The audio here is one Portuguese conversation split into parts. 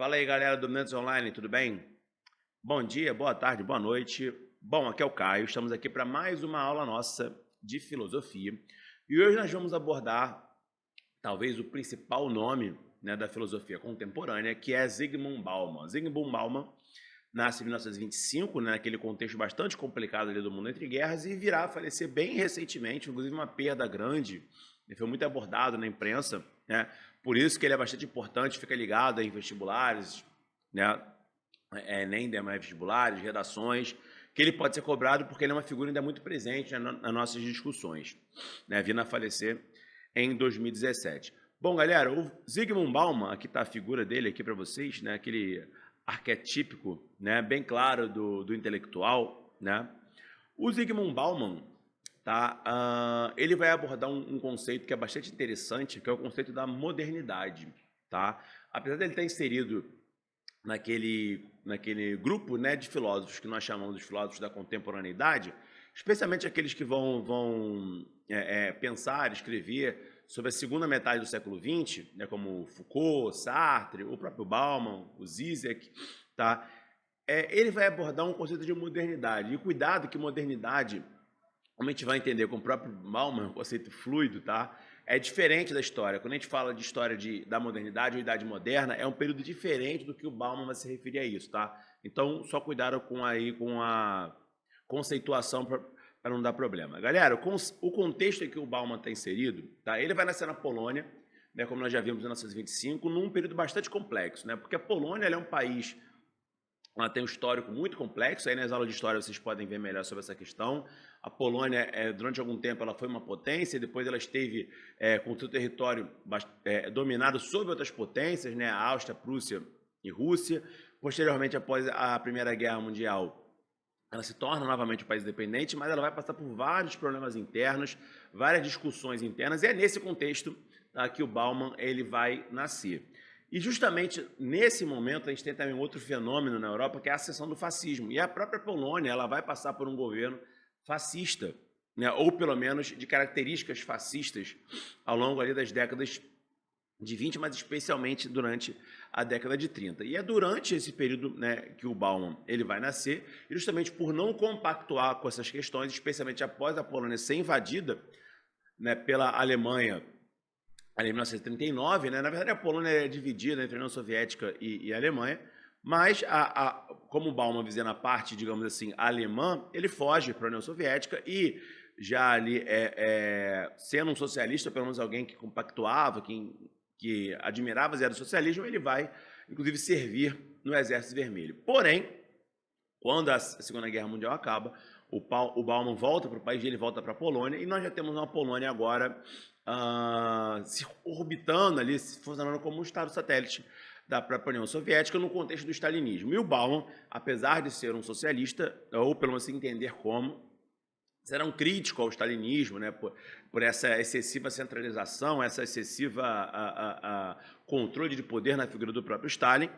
Fala aí, galera do Mendes Online, tudo bem? Bom dia, boa tarde, boa noite. Bom, aqui é o Caio, estamos aqui para mais uma aula nossa de filosofia. E hoje nós vamos abordar talvez o principal nome, né, da filosofia contemporânea, que é Zygmunt Bauman. Zygmunt Bauman nasce em 1925, né, naquele contexto bastante complicado ali do mundo entre guerras, e virá a falecer bem recentemente, inclusive uma perda grande. Ele foi muito abordado na imprensa, né? Por isso que ele é bastante importante, fica ligado em vestibulares, né? Nem demais vestibulares, redações, que ele pode ser cobrado porque ele é uma figura ainda muito presente, né, nas nossas discussões, né? Vindo a falecer em 2017. Bom, galera, o Zygmunt Bauman, aqui está a figura dele aqui para vocês, né? Aquele arquetípico, né? Bem claro do intelectual, né? O Zygmunt Bauman, tá? Ele vai abordar um conceito que é bastante interessante, que é o conceito da modernidade, tá? Apesar dele estar inserido naquele grupo, né, de filósofos que nós chamamos de filósofos da contemporaneidade, especialmente aqueles que vão pensar, escrever sobre a segunda metade do século XX, né, como Foucault, Sartre, o próprio Bauman, o Zizek, tá? Ele vai abordar um conceito de modernidade. E cuidado que modernidade, como a gente vai entender com o próprio Bauman, um conceito fluido, tá? É diferente da história. Quando a gente fala de história da modernidade ou idade moderna, é um período diferente do que o Bauman vai se referir a isso, tá? Então, só cuidado com a conceituação para não dar problema. Galera, o contexto em que o Bauman está inserido, tá? Ele vai nascer na Polônia, né, como nós já vimos em 1925, num período bastante complexo, né? Porque a Polônia é um país, ela tem um histórico muito complexo, aí nas aulas de história vocês podem ver melhor sobre essa questão. A Polônia, durante algum tempo, ela foi uma potência, depois ela esteve com seu território dominado sobre outras potências, né, a Áustria, Prússia e Rússia. Posteriormente, após a Primeira Guerra Mundial, ela se torna novamente um país independente, mas ela vai passar por vários problemas internos, várias discussões internas, e é nesse contexto, tá, que o Bauman ele vai nascer. E justamente nesse momento a gente tem também outro fenômeno na Europa, que é a ascensão do fascismo. E a própria Polônia ela vai passar por um governo fascista, né, ou pelo menos de características fascistas ao longo ali das décadas de 20, mas especialmente durante a década de 30. E é durante esse período, né, que o Bauman ele vai nascer, e justamente por não compactuar com essas questões, especialmente após a Polônia ser invadida, né, pela Alemanha ali em 1939, né? Na verdade, a Polônia é dividida entre a União Soviética e a Alemanha, mas, como o Bauman vivia na parte, digamos assim, alemã, ele foge para a União Soviética e já ali, sendo um socialista, pelo menos alguém que compactuava, que admirava as ideias do socialismo, ele vai, inclusive, servir no Exército Vermelho. Porém, quando a Segunda Guerra Mundial acaba, o Bauman volta para o país dele, volta para a Polônia, e nós já temos uma Polônia agora se orbitando ali, funcionando como um estado satélite da própria União Soviética no contexto do stalinismo. E o Bauman, apesar de ser um socialista, ou pelo menos se entender como, será um crítico ao stalinismo, né, por essa excessiva centralização, essa excessiva controle de poder na figura do próprio Stalin.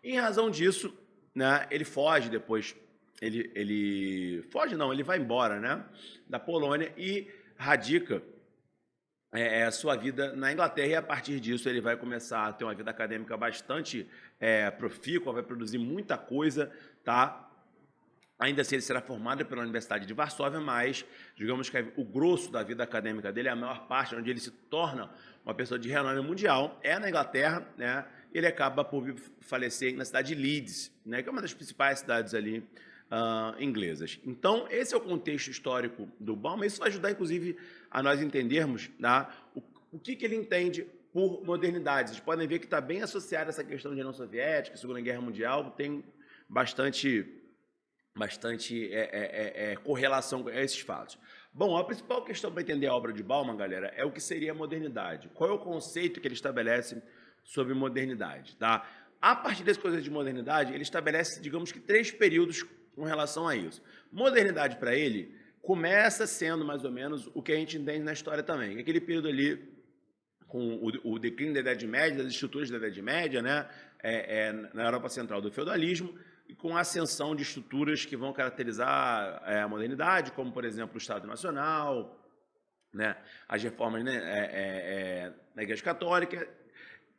E, em razão disso, né, ele foge depois, ele foge não, ele vai embora, né, da Polônia e radica a sua vida na Inglaterra, e a partir disso ele vai começar a ter uma vida acadêmica bastante profícua, vai produzir muita coisa, tá? Ainda assim, ele será formado pela Universidade de Varsóvia, mas digamos que o grosso da vida acadêmica dele, a maior parte, onde ele se torna uma pessoa de renome mundial, é na Inglaterra, né? Ele acaba por falecer na cidade de Leeds, né? Que é uma das principais cidades ali inglesas. Então, esse é o contexto histórico do Bauman. Isso vai ajudar, inclusive, a nós entendermos, tá, o que ele entende por modernidade. Vocês podem ver que está bem associado a essa questão de União Soviética, Segunda Guerra Mundial, tem bastante correlação com esses fatos. Bom, a principal questão para entender a obra de Bauman, galera, é o que seria a modernidade. Qual é o conceito que ele estabelece sobre modernidade, tá? A partir desse conceito de modernidade, ele estabelece, digamos que, 3 períodos com relação a isso. Modernidade, para ele, começa sendo mais ou menos o que a gente entende na história também. Aquele período ali com o declínio da Idade Média, das estruturas da Idade Média, né, na Europa Central do feudalismo, e com a ascensão de estruturas que vão caracterizar a modernidade, como, por exemplo, o Estado Nacional, né, as reformas, né, na Igreja Católica,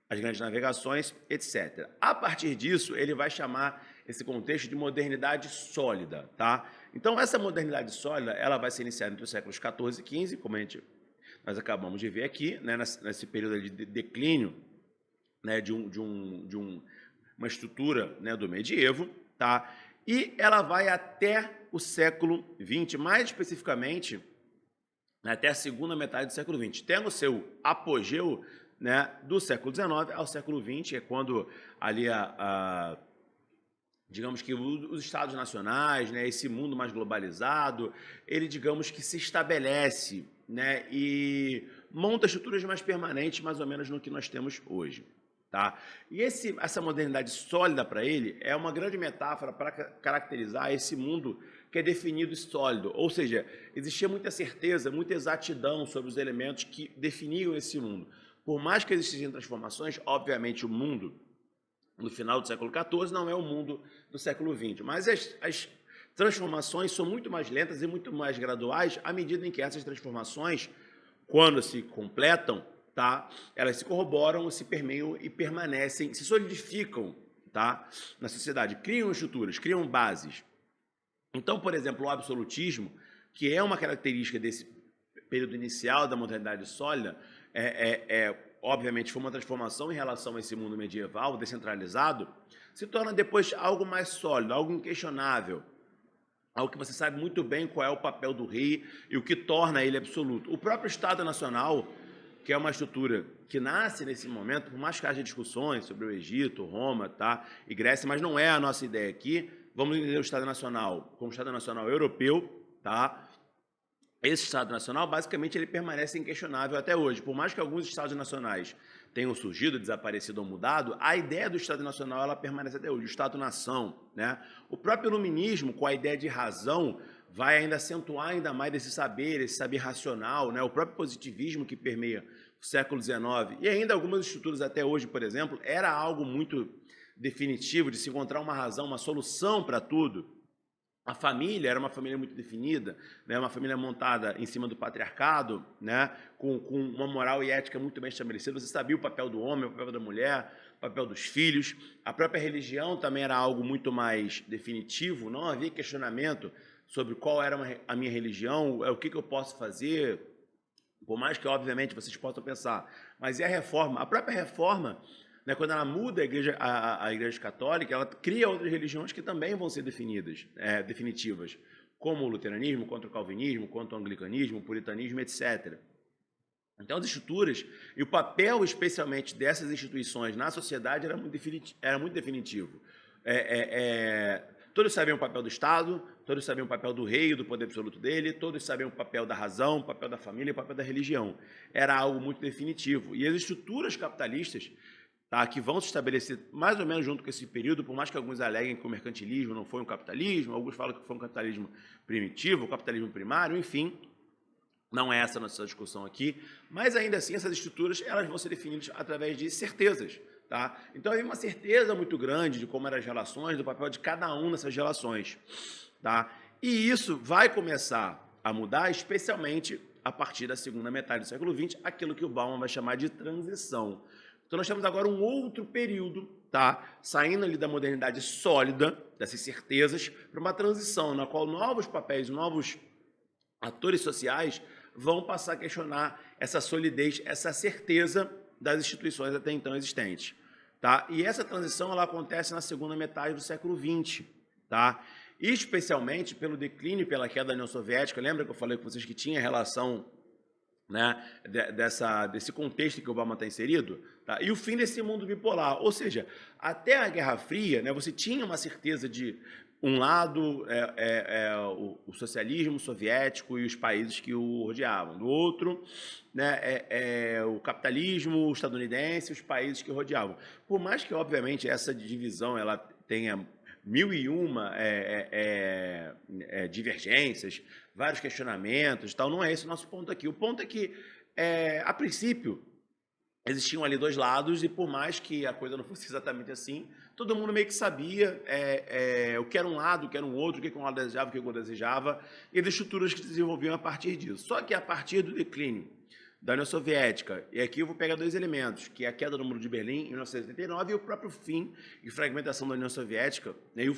as grandes navegações, etc. A partir disso, ele vai chamar esse contexto de modernidade sólida, tá? Então, essa modernidade sólida, ela vai ser iniciada entre os séculos XIV e XV, como nós acabamos de ver aqui, né, nesse período de declínio, né, de uma estrutura, né, do medievo, tá? E ela vai até o século XX, mais especificamente, né, até a segunda metade do século XX, tendo seu apogeu, né, do século XIX ao século XX, é quando ali digamos que os estados nacionais, né, esse mundo mais globalizado, ele, digamos que se estabelece, né, e monta estruturas mais permanentes, mais ou menos no que nós temos hoje. Tá? E essa modernidade sólida para ele é uma grande metáfora para caracterizar esse mundo que é definido e sólido, ou seja, existia muita certeza, muita exatidão sobre os elementos que definiam esse mundo. Por mais que existissem transformações, obviamente o mundo no final do século XIV não é o mundo do século XX, mas as transformações são muito mais lentas e muito mais graduais à medida em que essas transformações, quando se completam, tá, elas se corroboram, se permeiam e permanecem, se solidificam, tá, na sociedade, criam estruturas, criam bases. Então, por exemplo, o absolutismo, que é uma característica desse período inicial da modernidade sólida, obviamente foi uma transformação em relação a esse mundo medieval, descentralizado, se torna depois algo mais sólido, algo inquestionável, algo que você sabe muito bem qual é o papel do rei e o que torna ele absoluto. O próprio Estado Nacional, que é uma estrutura que nasce nesse momento, por mais que haja discussões sobre o Egito, Roma, tá, e Grécia, mas não é a nossa ideia aqui. Vamos entender o Estado Nacional como Estado Nacional europeu, tá? Esse Estado Nacional, basicamente, ele permanece inquestionável até hoje. Por mais que alguns Estados Nacionais tenham surgido, desaparecido ou mudado, a ideia do Estado Nacional ela permanece até hoje, o Estado-nação, né? O próprio iluminismo, com a ideia de razão, vai ainda acentuar ainda mais esse saber racional, né? O próprio positivismo que permeia o século XIX e ainda algumas estruturas até hoje, por exemplo, era algo muito definitivo de se encontrar uma razão, uma solução para tudo. A família era uma família muito definida, né? Uma família montada em cima do patriarcado, né? Com uma moral e ética muito bem estabelecida. Você sabia o papel do homem, o papel da mulher, o papel dos filhos. A própria religião também era algo muito mais definitivo, não havia questionamento sobre qual era a minha religião, o que eu posso fazer, por mais que, obviamente, vocês possam pensar. Mas e a reforma? A própria reforma, né, quando ela muda a igreja católica, ela cria outras religiões que também vão ser definitivas, como o luteranismo, contra o calvinismo, contra o anglicanismo, o puritanismo, etc. Então, as estruturas e o papel, especialmente, dessas instituições na sociedade era muito definitivo. Todos sabiam o papel do Estado, todos sabiam o papel do rei e do poder absoluto dele, todos sabiam o papel da razão, o papel da família e o papel da religião. Era algo muito definitivo. E as estruturas capitalistas, tá, que vão se estabelecer mais ou menos junto com esse período, por mais que alguns aleguem que o mercantilismo não foi um capitalismo, alguns falam que foi um capitalismo primitivo, um capitalismo primário, enfim, não é essa a nossa discussão aqui, mas ainda assim essas estruturas elas vão ser definidas através de certezas. Tá? Então havia uma certeza muito grande de como eram as relações, do papel de cada um nessas relações. Tá? E isso vai começar a mudar, especialmente a partir da segunda metade do século XX, aquilo que o Bauman vai chamar de transição. Então nós temos agora um outro período, tá? Saindo ali da modernidade sólida, dessas certezas, para uma transição na qual novos papéis, novos atores sociais vão passar a questionar essa solidez, essa certeza das instituições até então existentes. Tá? E essa transição ela acontece na segunda metade do século XX. Tá? Especialmente pelo declínio e pela queda da União Soviética. Lembra que eu falei com vocês que tinha relação, né, desse contexto que o Obama está inserido? Tá? E o fim desse mundo bipolar. Ou seja, até a Guerra Fria, né, você tinha uma certeza de um lado o socialismo soviético e os países que o rodeavam. Do outro, né, o capitalismo estadunidense e os países que o rodeavam. Por mais que, obviamente, essa divisão ela tenha mil e uma divergências, vários questionamentos e tal, não é esse o nosso ponto aqui. O ponto é que, a princípio, existiam ali dois lados e por mais que a coisa não fosse exatamente assim, todo mundo meio que sabia o que era um lado, o que era um outro, o que um lado desejava, o que o outro desejava, e as estruturas que se desenvolviam a partir disso. Só que a partir do declínio da União Soviética. E aqui eu vou pegar dois elementos, que é a queda do Muro de Berlim em 1989 e o próprio fim e fragmentação da União Soviética em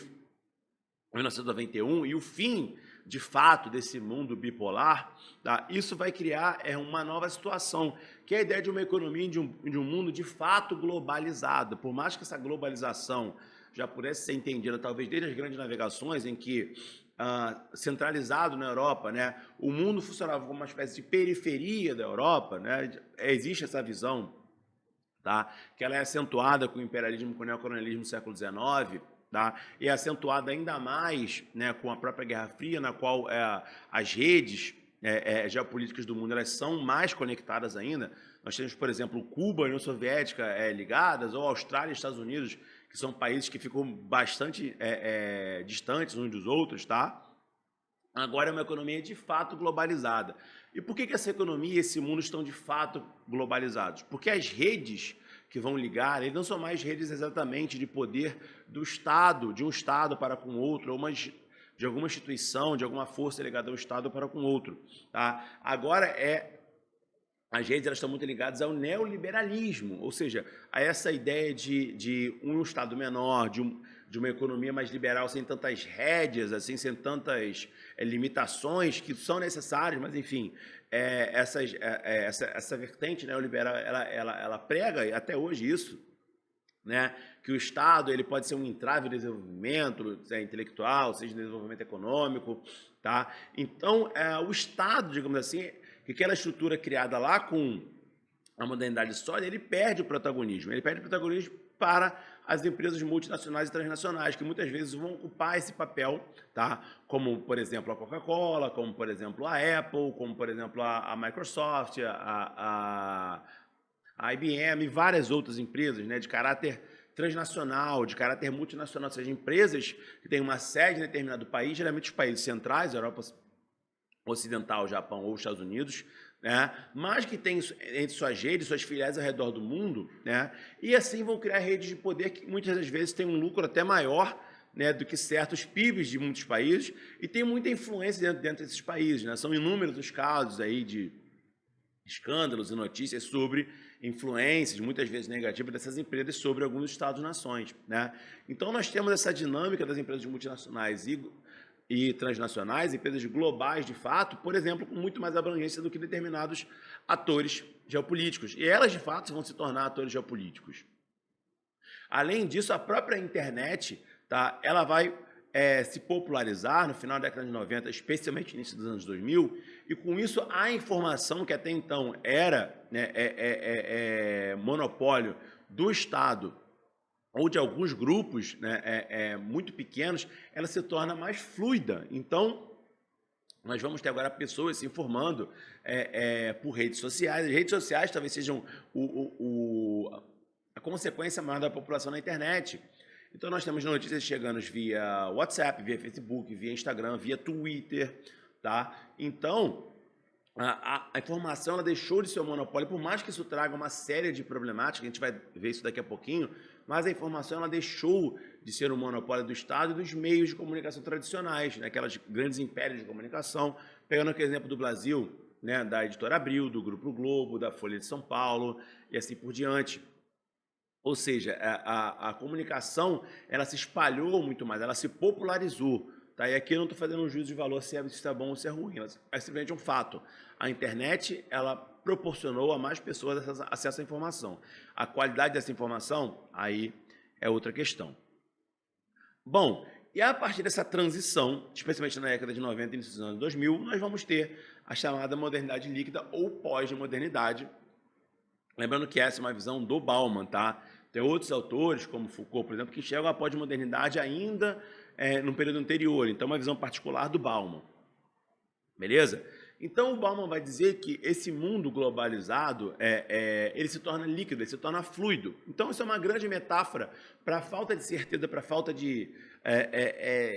1991 e o fim, de fato, desse mundo bipolar. Tá? Isso vai criar uma nova situação, que é a ideia de uma economia, de um mundo de fato globalizado. Por mais que essa globalização já pudesse ser entendida, talvez desde as grandes navegações, em que, centralizado na Europa, né, o mundo funcionava como uma espécie de periferia da Europa, né, existe essa visão, tá, que ela é acentuada com o imperialismo, com o neocolonialismo do século XIX, tá, e é acentuada ainda mais, né, com a própria Guerra Fria, na qual as redes geopolíticas do mundo elas são mais conectadas ainda. Nós temos, por exemplo, Cuba e União Soviética ligadas, ou Austrália e Estados Unidos, que são países que ficam bastante distantes uns dos outros, tá? Agora é uma economia de fato globalizada. E por que essa economia e esse mundo estão de fato globalizados? Porque as redes que vão ligar, eles não são mais redes exatamente de poder do Estado, de um Estado para com outro, ou de alguma instituição, de alguma força ligada ao Estado para com outro. Tá? Agora as redes elas estão muito ligadas ao neoliberalismo, ou seja, a essa ideia de um Estado menor, de uma economia mais liberal, sem tantas rédeas, assim, sem tantas limitações que são necessárias, mas, enfim, essa vertente neoliberal, ela prega até hoje isso, né, que o Estado ele pode ser um entrave de desenvolvimento, seja intelectual, seja de desenvolvimento econômico. Tá? Então, o Estado, digamos assim, que aquela estrutura criada lá com a modernidade sólida, ele perde o protagonismo. Ele perde o protagonismo para as empresas multinacionais e transnacionais, que muitas vezes vão ocupar esse papel, tá? Como, por exemplo, a Coca-Cola, como, por exemplo, a Apple, como, por exemplo, a Microsoft, a IBM e várias outras empresas, né, de caráter transnacional, de caráter multinacional, ou seja, empresas que têm uma sede em determinado país, geralmente os países centrais, Europa Ocidental, Japão ou Estados Unidos, né, mas que tem entre suas redes, suas filiais ao redor do mundo, né, e assim vão criar redes de poder que muitas das vezes têm um lucro até maior, né, do que certos PIBs de muitos países e tem muita influência dentro desses países. Né, são inúmeros os casos aí de escândalos e notícias sobre influências, muitas vezes negativas, dessas empresas sobre alguns Estados-nações. Né? Então, nós temos essa dinâmica das empresas multinacionais e transnacionais, empresas globais de fato, por exemplo, com muito mais abrangência do que determinados atores geopolíticos. E elas, de fato, vão se tornar atores geopolíticos. Além disso, a própria internet, tá, ela vai se popularizar no final da década de 90, especialmente no início dos anos 2000, e com isso a informação que até então era, né, monopólio do Estado ou de alguns grupos, né, muito pequenos, ela se torna mais fluida. Então, nós vamos ter agora pessoas se informando por redes sociais. As redes sociais talvez sejam a consequência maior da população na internet. Então, nós temos notícias chegando via WhatsApp, via Facebook, via Instagram, via Twitter. Tá? Então, a informação ela deixou de ser um monopólio, por mais que isso traga uma série de problemáticas, a gente vai ver isso daqui a pouquinho, mas a informação ela deixou de ser um monopólio do Estado e dos meios de comunicação tradicionais, né? Aquelas grandes impérios de comunicação. Pegando aqui o exemplo do Brasil, né? Da Editora Abril, do Grupo Globo, da Folha de São Paulo e assim por diante. Ou seja, a comunicação ela se espalhou muito mais, ela se popularizou. Tá? E aqui eu não estou fazendo um juízo de valor se isso é bom ou se é ruim, é simplesmente um fato. A internet ela proporcionou a mais pessoas acesso à informação. A qualidade dessa informação, aí é outra questão. Bom, e a partir dessa transição, especialmente na década de 90 e início dos anos 2000, nós vamos ter a chamada modernidade líquida ou pós-modernidade. Lembrando que essa é uma visão do Bauman, tá? Tem outros autores, como Foucault, por exemplo, que enxergam a pós-modernidade ainda no período anterior. Então, é uma visão particular do Bauman. Beleza? Então, o Bauman vai dizer que esse mundo globalizado, ele se torna líquido, ele se torna fluido. Então, isso é uma grande metáfora para a falta de certeza, para a falta de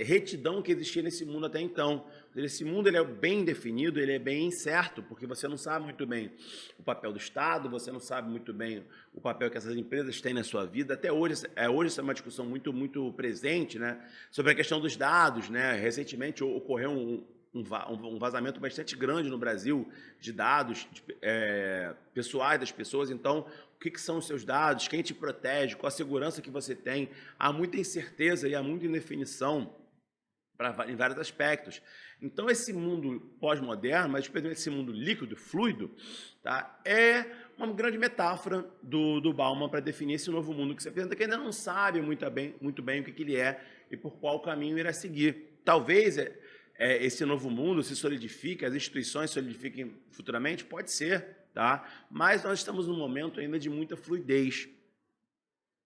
retidão que existia nesse mundo até então. Esse mundo ele é bem definido, ele é bem incerto, porque você não sabe muito bem o papel do Estado, você não sabe muito bem o papel que essas empresas têm na sua vida. Até hoje, essa é uma discussão muito, muito presente, né, sobre a questão dos dados. Né? Recentemente ocorreu um vazamento bastante grande no Brasil de dados pessoais das pessoas. Então, o que são os seus dados, quem te protege, qual a segurança que você tem. Há muita incerteza e há muita indefinição em vários aspectos. Então, esse mundo pós-moderno, mas especialmente esse mundo líquido, fluido, tá, é uma grande metáfora do Bauman para definir esse novo mundo que se apresenta, que ainda não sabe muito bem o que ele é e por qual caminho irá seguir. Talvez esse novo mundo se solidifique, as instituições se solidifiquem futuramente, pode ser, tá? Mas nós estamos num momento ainda de muita fluidez,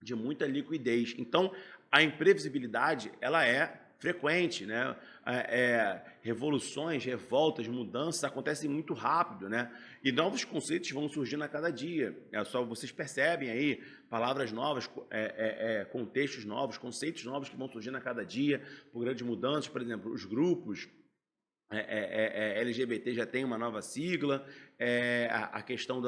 de muita liquidez. Então, a imprevisibilidade, ela é frequente, né? Revoluções, revoltas, mudanças acontecem muito rápido, né? E novos conceitos vão surgindo a cada dia. Só vocês percebem aí palavras novas, contextos novos, conceitos novos que vão surgindo a cada dia por grandes mudanças. Por exemplo, os grupos LGBT já tem uma nova sigla. A questão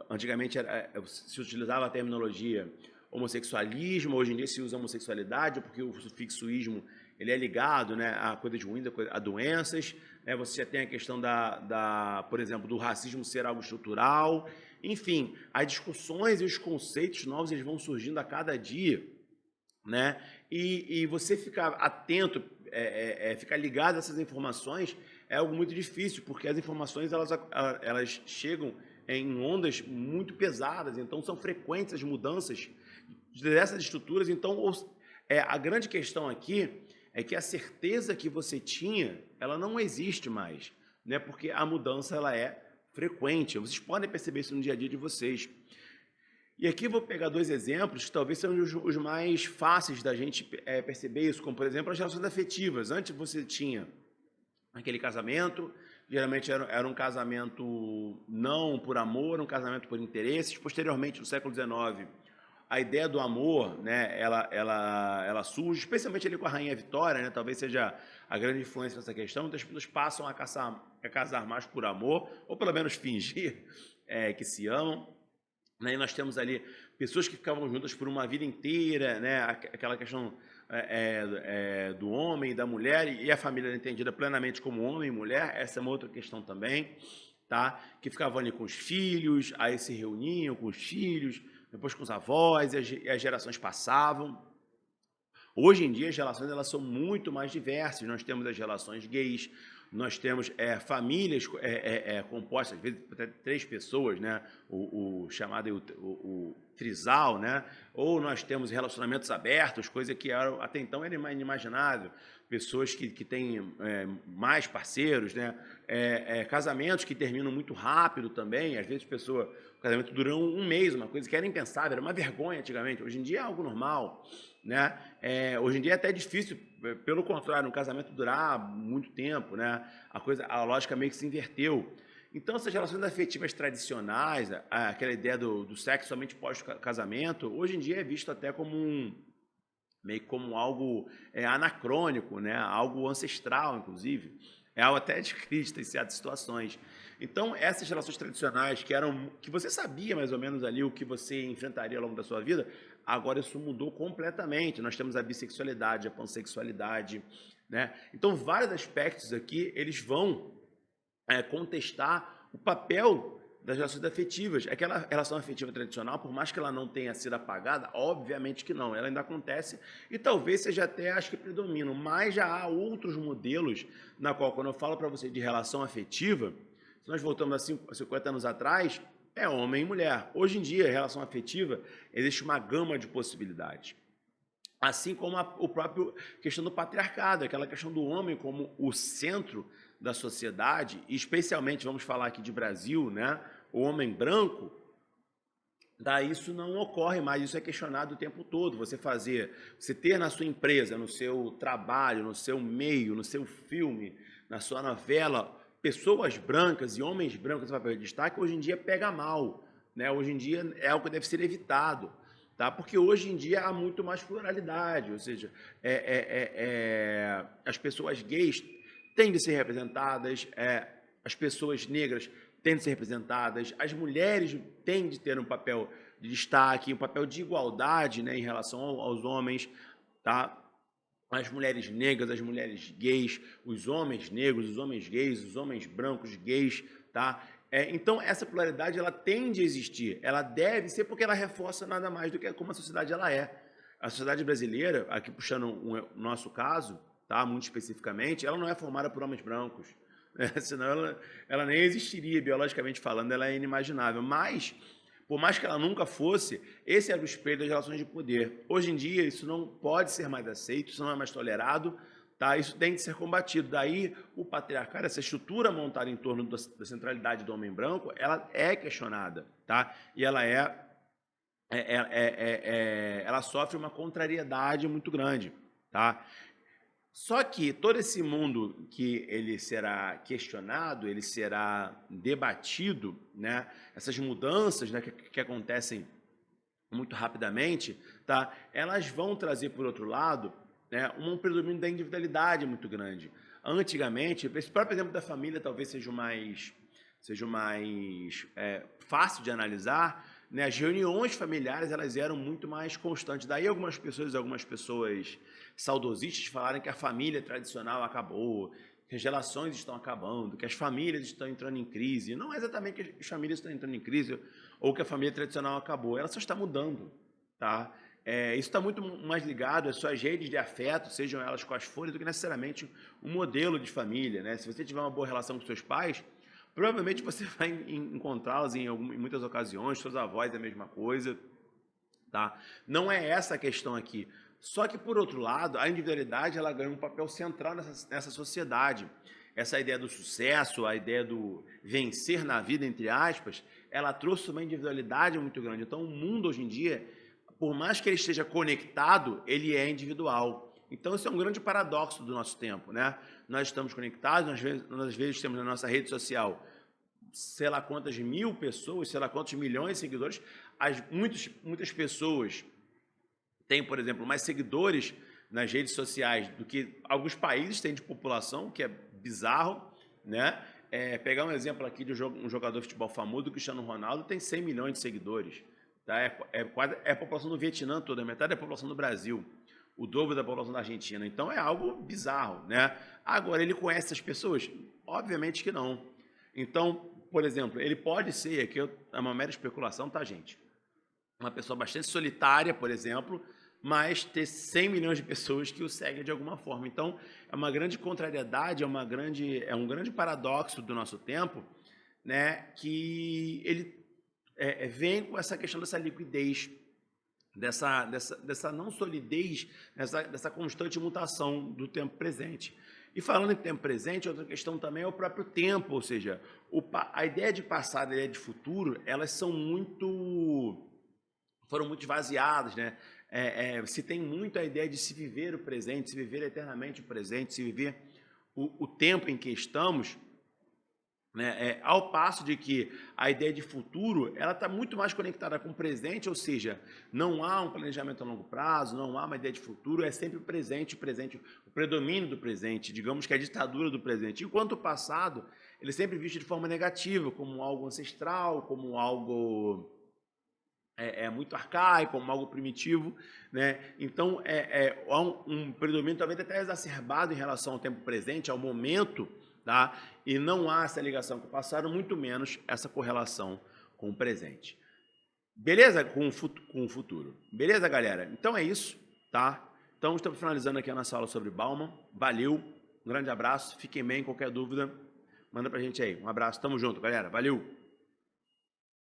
antigamente se utilizava a terminologia homossexualismo, hoje em dia se usa homossexualidade, porque o sufixo ismo ele é ligado, né, a coisas ruins, a doenças. Você já tem a questão por exemplo, do racismo ser algo estrutural. Enfim, as discussões e os conceitos novos eles vão surgindo a cada dia, né? E você ficar atento, ficar ligado a essas informações é algo muito difícil, porque as informações elas chegam em ondas muito pesadas, então são frequentes as mudanças dessas estruturas. Então, a grande questão aqui é que a certeza que você tinha, ela não existe mais, né? Porque a mudança ela é frequente. Vocês podem perceber isso no dia a dia de vocês. E aqui eu vou pegar dois exemplos que talvez sejam os mais fáceis da gente perceber isso, como, por exemplo, as relações afetivas. Antes você tinha aquele casamento, geralmente era um casamento não por amor, um casamento por interesses. Posteriormente, no século XIX, a ideia do amor, né, ela surge, especialmente ali com a Rainha Vitória, né, talvez seja a grande influência nessa questão. Então, as pessoas passam a casar mais por amor, ou pelo menos fingir que se amam. Né, e nós temos ali pessoas que ficavam juntas por uma vida inteira, né, aquela questão do homem e da mulher, e a família era entendida plenamente como homem e mulher. Essa é uma outra questão também, tá? Que ficavam ali com os filhos, aí se reuniam com os filhos, depois com os avós, e as gerações passavam. Hoje em dia as relações elas são muito mais diversas. Nós temos as relações gays, nós temos famílias compostas, às vezes, até 3 pessoas, né? O chamado o trisal, né? Ou nós temos relacionamentos abertos, coisa que até então era inimaginável. Pessoas que têm mais parceiros, né? Casamentos que terminam muito rápido também. Às vezes o casamento durou um mês, uma coisa que era impensável, era uma vergonha antigamente. Hoje em dia é algo normal, né? Hoje em dia é até difícil, pelo contrário, um casamento durar muito tempo, né? A lógica meio que se inverteu. Então, essas relações afetivas tradicionais, aquela ideia do sexo somente pós-casamento, hoje em dia é visto até como meio como algo anacrônico, né? Algo ancestral, inclusive. É algo até de Cristo em certas situações. Então, essas relações tradicionais que você sabia mais ou menos ali o que você enfrentaria ao longo da sua vida, agora isso mudou completamente. Nós temos a bissexualidade, a pansexualidade, né? Então, vários aspectos aqui, eles vão contestar o papel das relações afetivas. Aquela relação afetiva tradicional, por mais que ela não tenha sido apagada, obviamente que não, ela ainda acontece e talvez seja até as que predominam, mas já há outros modelos na qual, quando eu falo para você de relação afetiva, se nós voltamos a 50 anos atrás, é homem e mulher. Hoje em dia, a relação afetiva, existe uma gama de possibilidades. Assim como o próprio questão do patriarcado, aquela questão do homem como o centro da sociedade, e especialmente, vamos falar aqui de Brasil, né? O homem branco, isso não ocorre mais, isso é questionado o tempo todo. Você ter na sua empresa, no seu trabalho, no seu meio, no seu filme, na sua novela, pessoas brancas e homens brancos no papel de destaque, hoje em dia pega mal, né? Hoje em dia é algo que deve ser evitado, tá? Porque hoje em dia há muito mais pluralidade, ou seja, as pessoas gays têm de ser representadas, as pessoas negras têm de ser representadas, as mulheres têm de ter um papel de destaque, um papel de igualdade, né, em relação aos homens, tá? as mulheres negras, as mulheres gays, os homens negros, os homens gays, os homens brancos gays, tá? Então, essa pluralidade, ela tende a existir, ela deve ser porque ela reforça nada mais do que como a sociedade ela é. A sociedade brasileira, aqui puxando o nosso caso, tá? Muito especificamente, ela não é formada por homens brancos, né? Senão ela nem existiria, biologicamente falando, ela é inimaginável. Mas, por mais que ela nunca fosse, esse era o espelho das relações de poder. Hoje em dia, isso não pode ser mais aceito, isso não é mais tolerado, tá? Isso tem que ser combatido. Daí, o patriarcado, essa estrutura montada em torno da centralidade do homem branco, ela é questionada, tá? E ela ela sofre uma contrariedade muito grande, tá? Só que todo esse mundo que ele será questionado, ele será debatido, né? Essas mudanças, né, que acontecem muito rapidamente, tá? Elas vão trazer, por outro lado, né, um predomínio da individualidade muito grande. Antigamente, esse próprio exemplo da família talvez seja o mais fácil de analisar, né? As reuniões familiares elas eram muito mais constantes. Daí algumas pessoas saudosistas falaram que a família tradicional acabou, que as relações estão acabando, que as famílias estão entrando em crise. Não é exatamente que as famílias estão entrando em crise ou que a família tradicional acabou, ela só está mudando, tá? Isso está muito mais ligado às suas redes de afeto, sejam elas quais forem, do que necessariamente um modelo de família, né? Se você tiver uma boa relação com seus pais, provavelmente você vai encontrá-los em muitas ocasiões, seus avós é a mesma coisa, tá? Não é essa a questão aqui. Só que, por outro lado, a individualidade ela ganha um papel central nessa sociedade. Essa ideia do sucesso, a ideia do vencer na vida, entre aspas, ela trouxe uma individualidade muito grande. Então, o mundo hoje em dia, por mais que ele esteja conectado, ele é individual. Então, isso é um grande paradoxo do nosso tempo, né? Nós estamos conectados, nós às vezes temos na nossa rede social sei lá quantas mil pessoas, sei lá quantos milhões de seguidores. Muitas pessoas têm, por exemplo, mais seguidores nas redes sociais do que alguns países têm de população, que é bizarro, né? Pegar um exemplo aqui de um jogador de futebol famoso, o Cristiano Ronaldo, tem 100 milhões de seguidores. Tá? É a população do Vietnã toda, metade da população do Brasil, o dobro da população da Argentina. Então é algo bizarro, né? Agora, ele conhece essas pessoas? Obviamente que não. Então, por exemplo, ele pode ser, aqui é uma mera especulação, tá, gente? Uma pessoa bastante solitária, por exemplo, mas ter 100 milhões de pessoas que o seguem de alguma forma. Então, é uma grande contrariedade, é um grande paradoxo do nosso tempo, né, que ele vem com essa questão dessa liquidez, dessa não solidez, dessa constante mutação do tempo presente. E falando em tempo presente, outra questão também é o próprio tempo, ou seja, a ideia de passado e a ideia de futuro, elas foram muito esvaziadas, né? Se tem muito a ideia de se viver o presente, se viver eternamente o presente, se viver o tempo em que estamos, né? Ao passo de que a ideia de futuro ela está muito mais conectada com o presente, ou seja, não há um planejamento a longo prazo, não há uma ideia de futuro, é sempre o presente, o predomínio do presente, digamos que é a ditadura do presente. Enquanto o passado ele é sempre visto de forma negativa, como algo ancestral, como algo muito arcaico, como algo primitivo, né? Então há um predomínio talvez até exacerbado em relação ao tempo presente, ao momento, tá? E não há essa ligação com o passado, muito menos essa correlação com o presente. Beleza? Com o futuro. Beleza, galera? Então é isso, tá? Então estamos finalizando aqui a nossa aula sobre Bauman. Valeu, um grande abraço, fiquem bem, qualquer dúvida, manda pra gente aí. Um abraço, tamo junto, galera. Valeu!